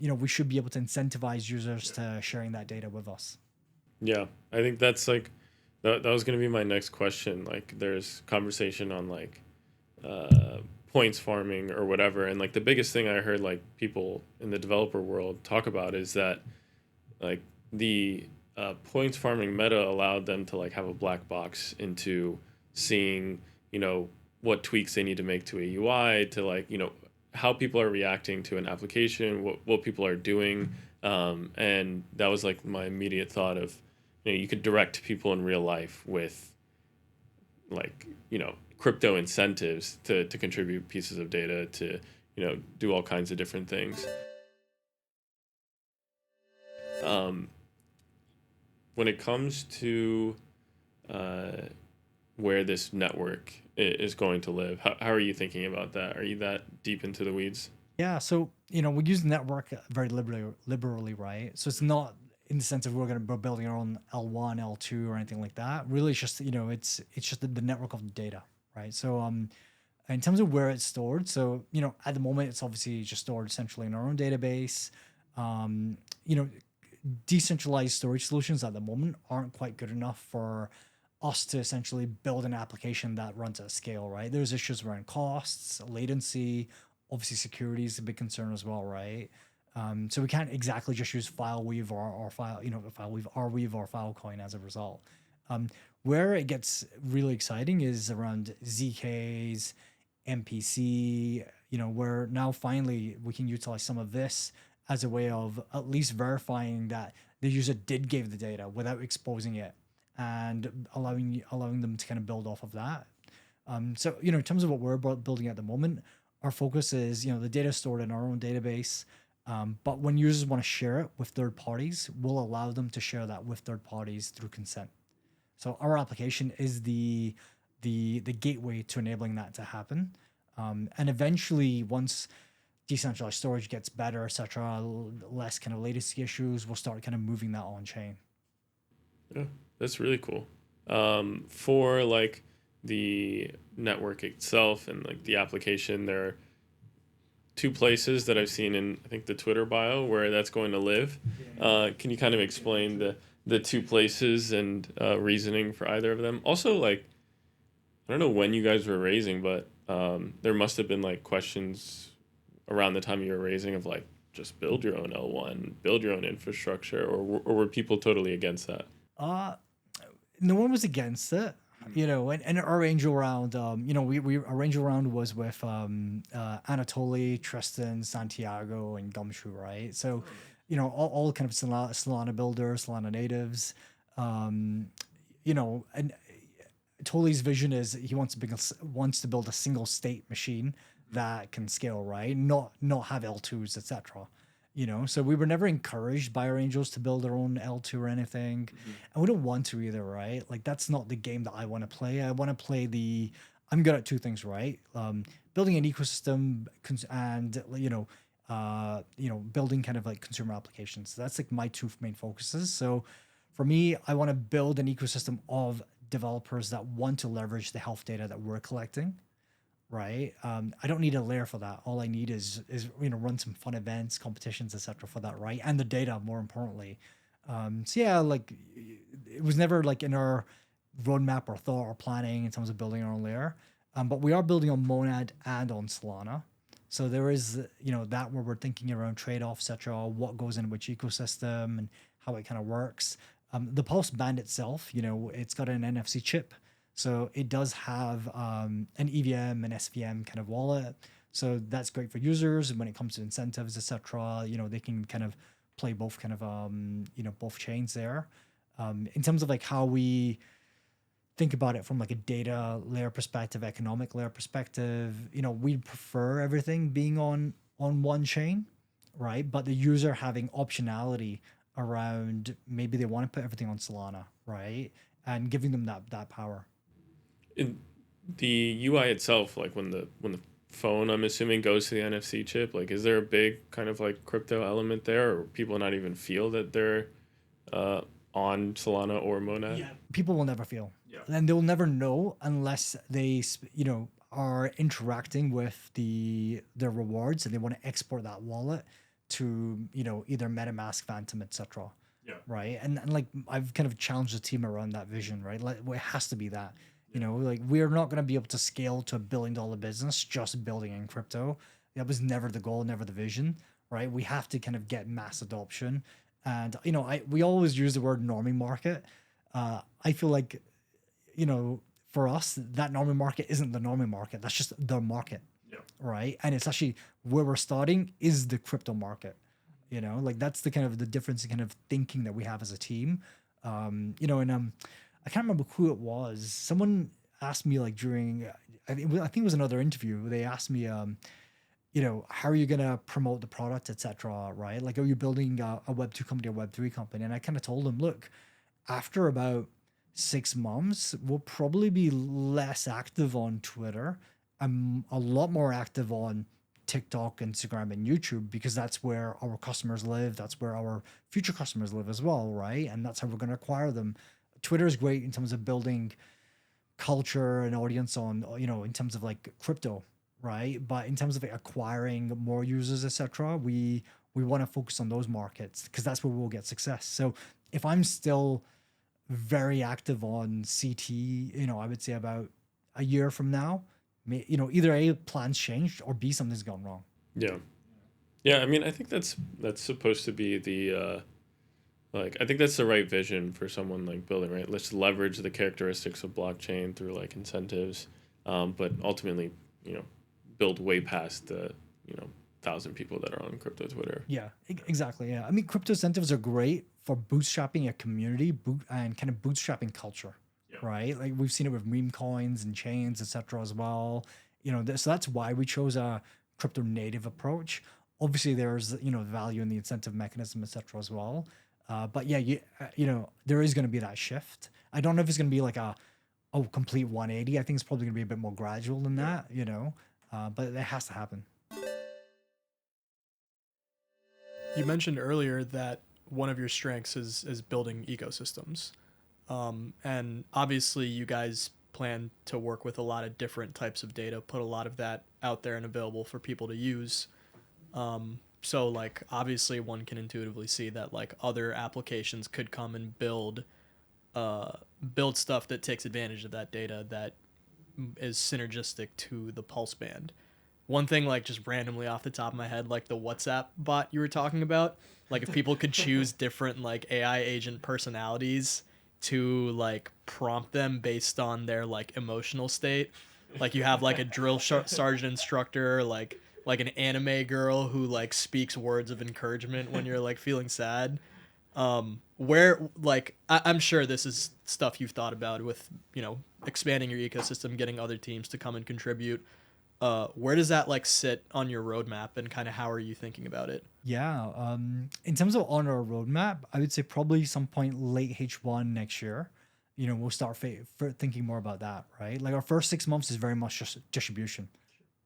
we should be able to incentivize users to sharing that data with us. Yeah, I think that's like that was gonna be my next question. Like, there's conversation on like points farming or whatever, and like the biggest thing I heard like people in the developer world talk about is that like the points farming meta allowed them to like have a black box into seeing what tweaks they need to make to a UI, to like how people are reacting to an application, what people are doing, and that was like my immediate thought of you could direct people in real life with like crypto incentives to contribute pieces of data to do all kinds of different things. When it comes to where this network is going to live, how are you thinking about that? Are you that deep into the weeds? Yeah, so we use network very liberally, right? So it's not in the sense of we're going to be building our own L1, L2, or anything like that. Really, it's just it's just the network of the data, right? So In terms of where it's stored, so at the moment it's obviously just stored centrally in our own database. Um, you know, Decentralized storage solutions at the moment aren't quite good enough for us to essentially build an application that runs at scale, right? There's issues around costs, latency, obviously security is a big concern as well, right? So we can't exactly just use FileWeave or FileWeave, Rweave or Filecoin as a result. Um, where it gets really exciting is around ZKs, MPC, where now finally we can utilize some of this as a way of at least verifying that the user did give the data without exposing it and allowing them to kind of build off of that. So in terms of what we're building at the moment, our focus is the data stored in our own database. But when users want to share it with third parties, we'll allow them to share that with third parties through consent. So our application is the gateway to enabling that to happen. And eventually, once decentralized storage gets better, etc., less kind of latency issues, we'll start kind of moving that on chain. Yeah, that's really cool. For like the network itself and like the application, there are two places that I've seen in I think the Twitter bio where that's going to live. Can you kind of explain the two places and reasoning for either of them? Also, like I don't know when you guys were raising, but there must have been like questions around the time you were raising of like just build your own L1, build your own infrastructure, or were people totally against that? Uh, no one was against it. And our angel round, our angel round was with Anatoly, Tristan, Santiago, and Gumshoe, right? So, all kind of Solana builders, Solana natives. And Toli's vision is he wants to build a single state machine that can scale, right? Not have L2s, etc. So we were never encouraged by our angels to build our own L2 or anything, and we don't want to either, right? Like that's not the game that I want to play. I want to play I'm good at two things, right? Building an ecosystem and building kind of like consumer applications. So that's like my two main focuses. So for me, I want to build an ecosystem of developers that want to leverage the health data that we're collecting, right? I don't need a layer for that. All I need is run some fun events, competitions, etc. for that, right? And the data, more importantly. So yeah, like it was never like in our roadmap or thought or planning in terms of building our own layer. But we are building on Monad and on Solana. So there is that where we're thinking around trade-offs, etc. What goes in which ecosystem and how it kind of works. The Pulse band itself, it's got an NFC chip. So it does have an EVM and SVM kind of wallet. So that's great for users. And when it comes to incentives, etc., they can kind of play both kind of, both chains there. In terms of like how we think about it from like a data layer perspective, economic layer perspective, we prefer everything being on one chain, right? But the user having optionality around maybe they want to put everything on Solana, right? And giving them that power. In the UI itself, like when the phone, I'm assuming, goes to the NFC chip, like is there a big kind of like crypto element there, or people not even feel that they're on Solana or Monad? Yeah, people will never feel, Yeah. and they'll never know unless they, are interacting with their rewards and they want to export that wallet to either MetaMask, Phantom, etc. Yeah. Right, and like I've kind of challenged the team around that vision, right? Like it has to be that. Like we're not going to be able to scale to $1 billion business just building in crypto. That was never the goal, never the vision, right? We have to kind of get mass adoption. And, we always use the word norming market. I feel like, for us, that norming market isn't the norming market. That's just the market, Yeah. right? And it's actually where we're starting is the crypto market. Like that's the kind of the difference in kind of thinking that we have as a team. I can't remember who it was. Someone asked me like during, I think it was another interview. They asked me, how are you gonna promote the product, etc. Right? Like, are you building a Web2 company, a Web3 company? And I kind of told them, look, after about 6 months, we'll probably be less active on Twitter. I'm a lot more active on TikTok, Instagram, and YouTube because that's where our customers live. That's where our future customers live as well, right? And that's how we're going to acquire them. Twitter is great in terms of building culture and audience on, in terms of like crypto, right? But in terms of like, acquiring more users, etc., we want to focus on those markets because that's where we'll get success. So if I'm still very active on CT, I would say about a year from now, either A, plans changed, or B, something's gone wrong. Yeah. Yeah, I mean, I think that's supposed to be the like, I think that's the right vision for someone like building, right? Let's leverage the characteristics of blockchain through like incentives, but ultimately, you know, build way past the, 1,000 people that are on crypto Twitter. Yeah, exactly. Yeah. I mean, crypto incentives are great for bootstrapping a community and kind of bootstrapping culture, right? Like we've seen it with meme coins and chains, etc. as well. So that's why we chose a crypto native approach. Obviously, there's value in the incentive mechanism, etc. as well. But yeah, there is going to be that shift. I don't know if it's going to be like a complete 180. I think it's probably going to be a bit more gradual than that, but it has to happen. You mentioned earlier that one of your strengths is building ecosystems. And obviously, you guys plan to work with a lot of different types of data, put a lot of that out there and available for people to use. So, like, obviously, one can intuitively see that, like, other applications could come and build stuff that takes advantage of that data that is synergistic to the pulse band. One thing, like, just randomly off the top of my head, like the WhatsApp bot you were talking about, like if people could choose different like AI agent personalities to like prompt them based on their like emotional state, like you have like a sergeant instructor, like an anime girl who like speaks words of encouragement when you're like feeling sad. Where like I'm sure this is stuff you've thought about with expanding your ecosystem, getting other teams to come and contribute. Where does that like sit on your roadmap, and kind of how are you thinking about it? Yeah. In terms of on our roadmap, I would say probably some point late H1 next year, we'll start thinking more about that, right? Like our first 6 months is very much just distribution,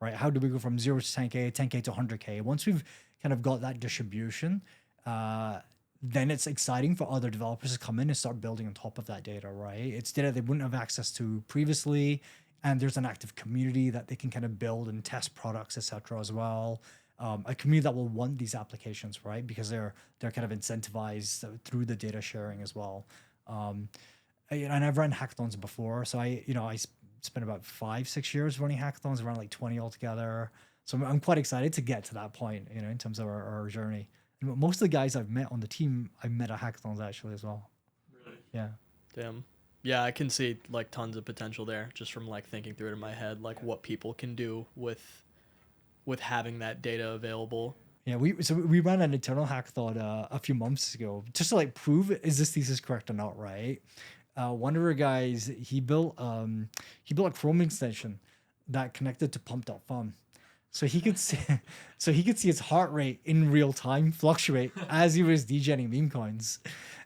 right? How do we go from 0 to 10K, 10K to 100K? Once we've kind of got that distribution, then it's exciting for other developers to come in and start building on top of that data, right? It's data they wouldn't have access to previously, and there's an active community that they can kind of build and test products, etc. as well. A community that will want these applications, right? Because they're kind of incentivized through the data sharing as well. And I've run hackathons before, so I spent about 5-6 years running hackathons, around like 20 altogether. So I'm quite excited to get to that point, in terms of our journey. And most of the guys I've met on the team, I met at hackathons actually as well. Really? Yeah. Damn. Yeah, I can see like tons of potential there just from like thinking through it in my head, like what people can do with having that data available. Yeah, we ran an internal hackathon a few months ago just to like prove is this thesis correct or not, right? One of our guys, he built a Chrome extension that connected to pump.fun. So he could see his heart rate in real time fluctuate as he was degenning meme coins.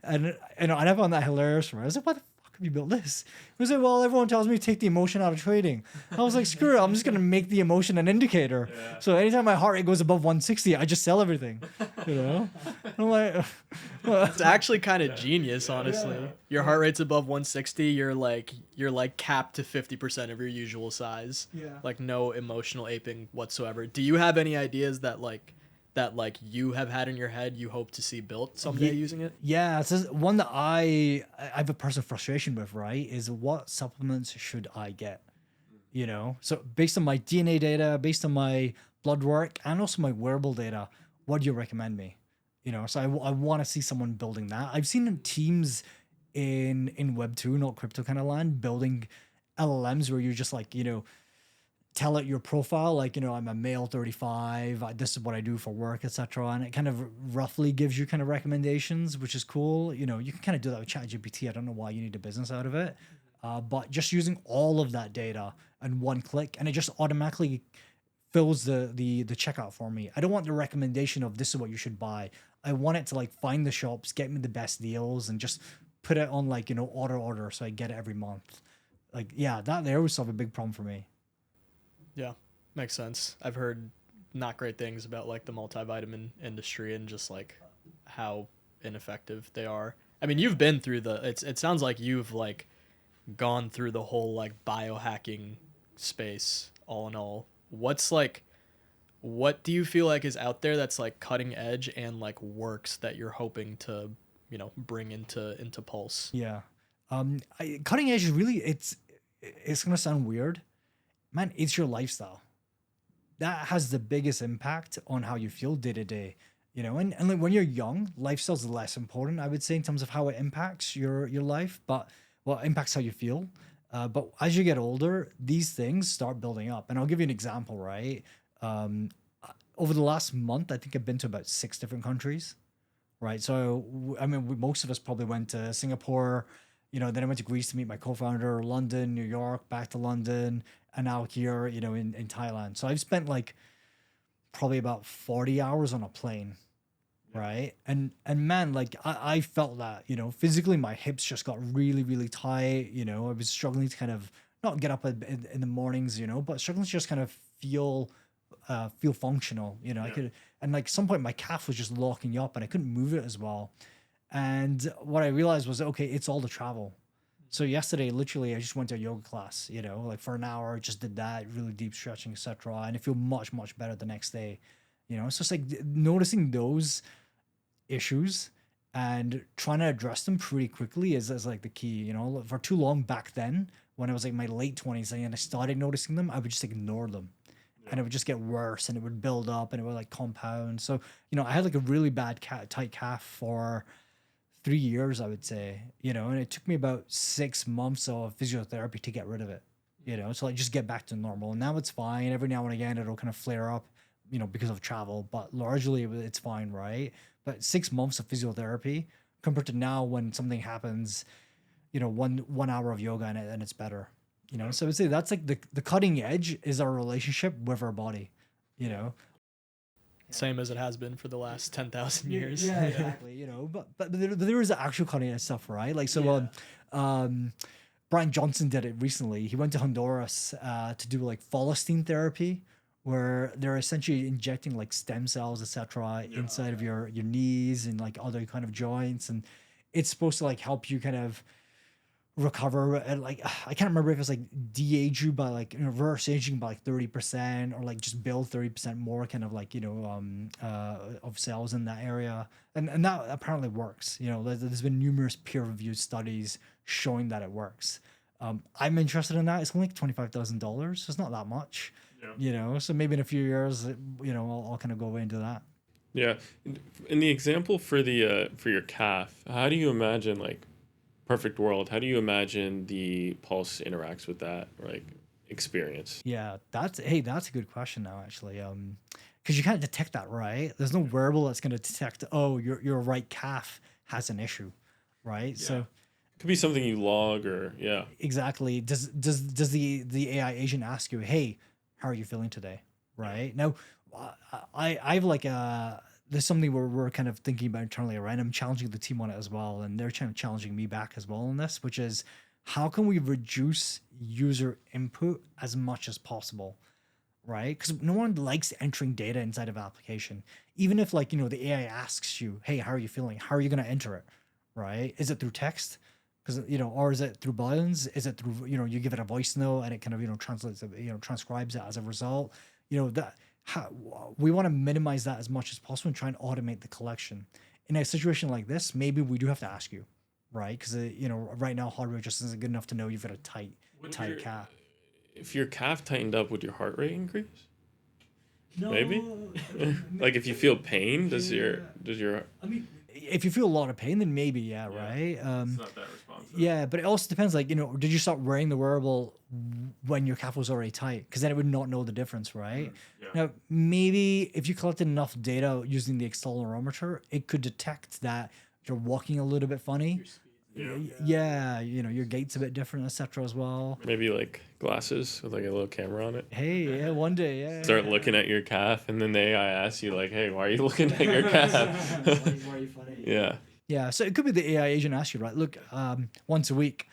And I found that hilarious for me. I was like, what the fuck have you built this? He was like, well, everyone tells me to take the emotion out of trading. I was like, screw it, I'm just gonna make the emotion an indicator. Yeah. So anytime my heart rate goes above 160, I just sell everything. And I'm like, it's actually kind of genius, honestly. Yeah. Your heart rate's above 160, you're like capped to 50% of your usual size. Yeah. Like no emotional aping whatsoever. Do you have any ideas that you have had in your head you hope to see built someday using it? Yeah, so one that I have a personal frustration with, right, is what supplements should I get? So based on my DNA data, based on my blood work, and also my wearable data, what do you recommend me? So I want to see someone building that. I've seen teams in Web 2, not crypto kind of land, building LLMs where you're just like, tell it your profile, like, I'm a male 35, this is what I do for work, etc. And it kind of roughly gives you kind of recommendations, which is cool. You can kind of do that with ChatGPT. I don't know why you need a business out of it. But just using all of that data and one click, and it just automatically fills the checkout for me. I don't want the recommendation of this is what you should buy. I want it to like find the shops, get me the best deals, and just put it on like, auto order so I get it every month. Like, yeah, that there was solve a big problem for me. Yeah, makes sense. I've heard not great things about like the multivitamin industry and just like how ineffective they are. I mean, you've been through it sounds like you've like gone through the whole like biohacking space all in all. What's like what do you feel like is out there that's like cutting edge and like works that you're hoping to, bring into Pulse? Yeah. Cutting edge is really, it's gonna sound weird, man. It's your lifestyle that has the biggest impact on how you feel day to day. And like when you're young, lifestyle's less important, I would say, in terms of how it impacts your life, but well, it impacts how you feel. But as you get older, these things start building up. And I'll give you an example, right? Um, Over the last month, I think I've been to about 6 different countries, right? So, I mean, most of us probably went to Singapore, then I went to Greece to meet my co-founder, London, New York, back to London, and now here, in Thailand. So I've spent like probably about 40 hours on a plane, right? And man, like I felt that, physically my hips just got really, really tight. I was struggling to kind of not get up in the mornings, but struggling to just kind of feel functional. I could, and like some point my calf was just locking up and I couldn't move it as well. And what I realized was, okay, it's all the travel. So yesterday, literally, I just went to a yoga class, like for an hour, just did that, really deep stretching, etc. And I feel much, much better the next day. It's just like noticing those issues and trying to address them pretty quickly is like the key. For too long back then, when I was like my late 20s and I started noticing them, I would just ignore them. And it would just get worse and it would build up and it would like compound. So, I had like a really bad tight calf for 3 years, I would say, and it took me about 6 months of physiotherapy to get rid of it, so like just get back to normal. And now it's fine. Every now and again, it'll kind of flare up, because of travel, but largely it's fine, right? But 6 months of physiotherapy compared to now when something happens, one hour of yoga and it's better, So I would say that's like the cutting edge is our relationship with our body, Same as it has been for the last 10,000 years. Yeah, exactly. But there is actual cutting edge stuff, right? Like so, Brian Johnson did it recently. He went to Honduras to do like follistein therapy, where they're essentially injecting like stem cells, etc., inside of your knees and like other kind of joints, and it's supposed to like help you kind of recover. And like I can't remember if it's like de-age you by like reverse aging by like 30%, or like just build 30% more kind of like of cells in that area, and that apparently works. There's been numerous peer-reviewed studies showing that it works. I'm interested in that. It's only like $25,000, so it's not that much. So maybe in a few years, I'll kind of go into that. Yeah. In the example for the for your calf, how do you imagine, like, perfect world, how do you imagine the pulse interacts with that, like, experience? Yeah, that's a good question now, actually. Because you can't detect that, right? There's no wearable that's going to detect, oh, your right calf has an issue, right? Yeah. So It could be something you log, or exactly. Does the AI agent ask you, hey, how are you feeling today? Right now, I've like there's something where we're kind of thinking about internally, right? I'm challenging the team on it as well, and they're kind of challenging me back as well on this, which is how can we reduce user input as much as possible, right? Because no one likes entering data inside of an application, even if like the AI asks you, hey, how are you feeling? How are you going to enter it, right? Is it through text? Because or is it through buttons? Is it through you give it a voice note and it kind of translates it, transcribes it as a result? That how we want to minimize that as much as possible and try and automate the collection. In a situation like this, maybe we do have to ask you, right? Because right now hardware just isn't good enough to know you've got a tight calf. If your calf tightened up, would your heart rate increase? No, Maybe. Like if you feel pain, does your I mean, if you feel a lot of pain, then maybe, right? it's not that responsive. Yeah, but it also depends. Like, did you start wearing the wearable when your calf was already tight? Because then it would not know the difference, right? Now, maybe if you collected enough data using the accelerometer, it could detect that you're walking a little bit funny. Yeah, your gait's a bit different, etc. as well. Maybe like glasses with like a little camera on it. Hey, yeah, one day, yeah. Start looking at your calf, and then the AI asks you like, "Hey, why are you looking at your calf?" Why are you funny? Yeah. Yeah, so it could be the AI agent asks you, right? Look, once a week,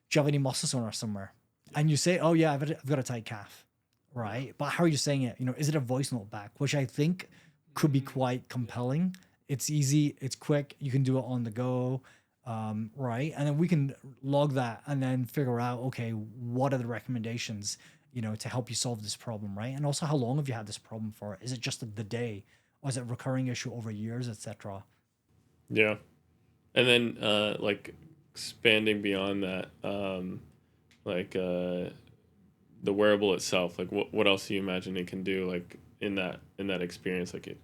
do you have any muscle soreness somewhere? And you say, oh yeah, I've got a tight calf, right? But how are you saying it? Is it a voice note back? Which I think could be quite compelling. It's easy, it's quick, you can do it on the go. right? And then we can log that and then figure out, okay, what are the recommendations, to help you solve this problem, right? And also, how long have you had this problem for? Is it just the day, or is it a recurring issue over years, etc.? Yeah. And then like expanding beyond that, like the wearable itself, like what else do you imagine it can do, like in that experience, like it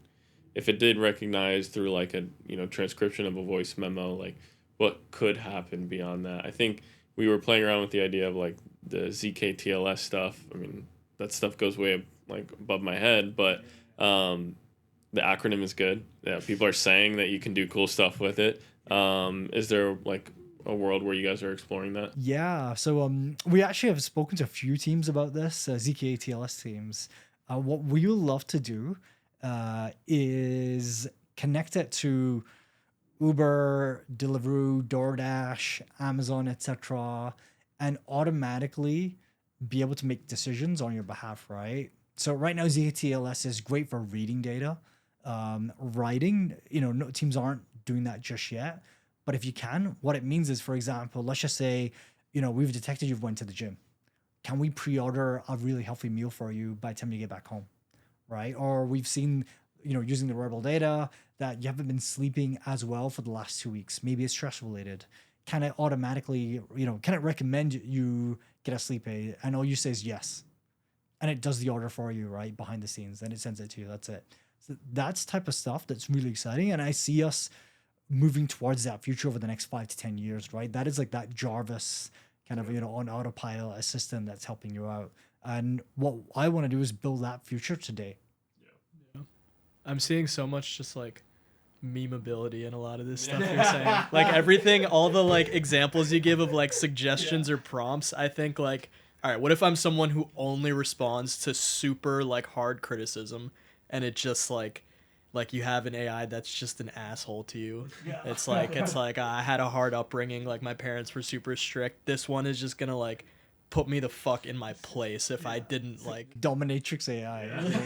if it did recognize through like a transcription of a voice memo, like what could happen beyond that? I think we were playing around with the idea of like the ZKTLS stuff. I mean, that stuff goes way like above my head, but the acronym is good. Yeah, people are saying that you can do cool stuff with it. Is there like a world where you guys are exploring that? Yeah, so we actually have spoken to a few teams about this, ZKATLS teams. What we would love to do is connect it to Uber, Deliveroo, DoorDash, Amazon, etc., and automatically be able to make decisions on your behalf, right? So right now, ZKTLS is great for reading data. Writing, no, teams aren't doing that just yet. But if you can, what it means is, for example, let's just say, we've detected you've went to the gym. Can we pre-order a really healthy meal for you by the time you get back home? Right? Or we've seen, using the wearable data that you haven't been sleeping as well for the last 2 weeks. Maybe it's stress related. Can it automatically, can it recommend you get a sleep aid? And all you say is yes. And it does the order for you, right? Behind the scenes. And it sends it to you. That's it. So that's type of stuff that's really exciting. And I see us moving towards that future over the next 5 to 10 years, right? That is like that Jarvis kind of, on autopilot assistant that's helping you out. And what I want to do is build that future today. Yeah. I'm seeing so much just like memeability in a lot of this stuff you're saying. Like everything, all the like examples you give of like suggestions or prompts, I think like, all right, what if I'm someone who only responds to super like hard criticism and it just like you have an AI that's just an asshole to you. Yeah. It's like I had a hard upbringing, like my parents were super strict. This one is just gonna like put me the fuck in my place if I didn't like Dominatrix AI.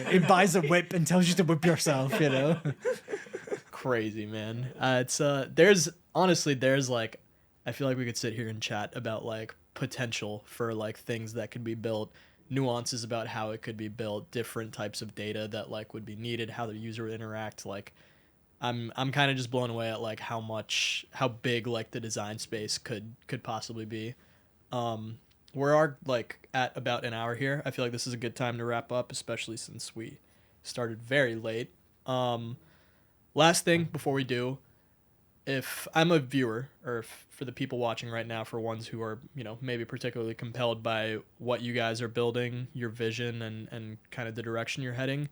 It buys a whip and tells you to whip yourself, Crazy, man. There's like I feel like we could sit here and chat about like potential for like things that could be built, nuances about how it could be built, different types of data that like would be needed, how the user would interact. Like I'm kind of just blown away at like how big like the design space could possibly be. We're like at about an hour here. I feel like this is a good time to wrap up, especially since we started very late. Last thing before we do, if I'm a viewer, or if, for the people watching right now, for ones who are, maybe particularly compelled by what you guys are building, your vision, and kind of the direction you're heading,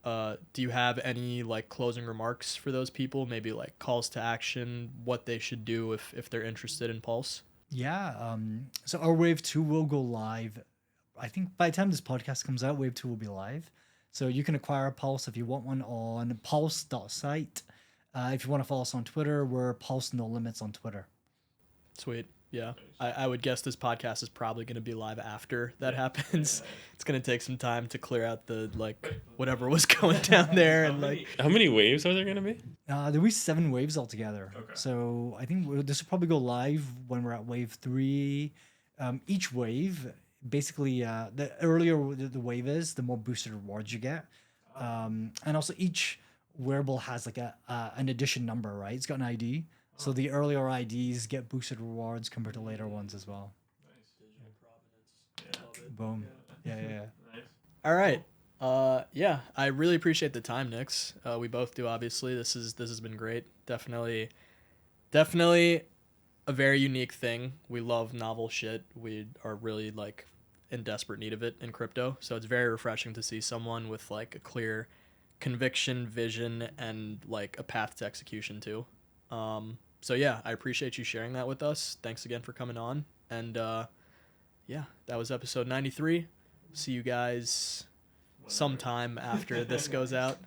do you have any like closing remarks for those people? Maybe like calls to action, what they should do if they're interested in Pulse? Yeah. So our Wave 2 will go live. I think by the time this podcast comes out, Wave 2 will be live. So you can acquire a Pulse if you want one on pulse.site. If you want to follow us on Twitter, we're Pulse No Limits on Twitter. Sweet. Yeah. I would guess this podcast is probably going to be live after that happens. It's going to take some time to clear out the, like, whatever was going down there. And, like, How many waves are there going to be? There'll be 7 waves altogether. Okay. So I think this will probably go live when we're at Wave 3. Each wave, basically, the earlier the wave is, the more boosted rewards you get. And also each wearable has like an edition number, right? It's got an ID. So the earlier IDs get boosted rewards compared to later ones as well. Nice. Digital provenance. Yeah. Boom. Yeah. Nice. All right. Yeah, I really appreciate the time, Nix. We both do, obviously. This has been great. Definitely a very unique thing. We love novel shit. We are really like in desperate need of it in crypto. So it's very refreshing to see someone with like a clear conviction, vision, and like a path to execution too. So yeah, I appreciate you sharing that with us. Thanks again for coming on. And yeah, that was episode 93. See you guys sometime after this goes out.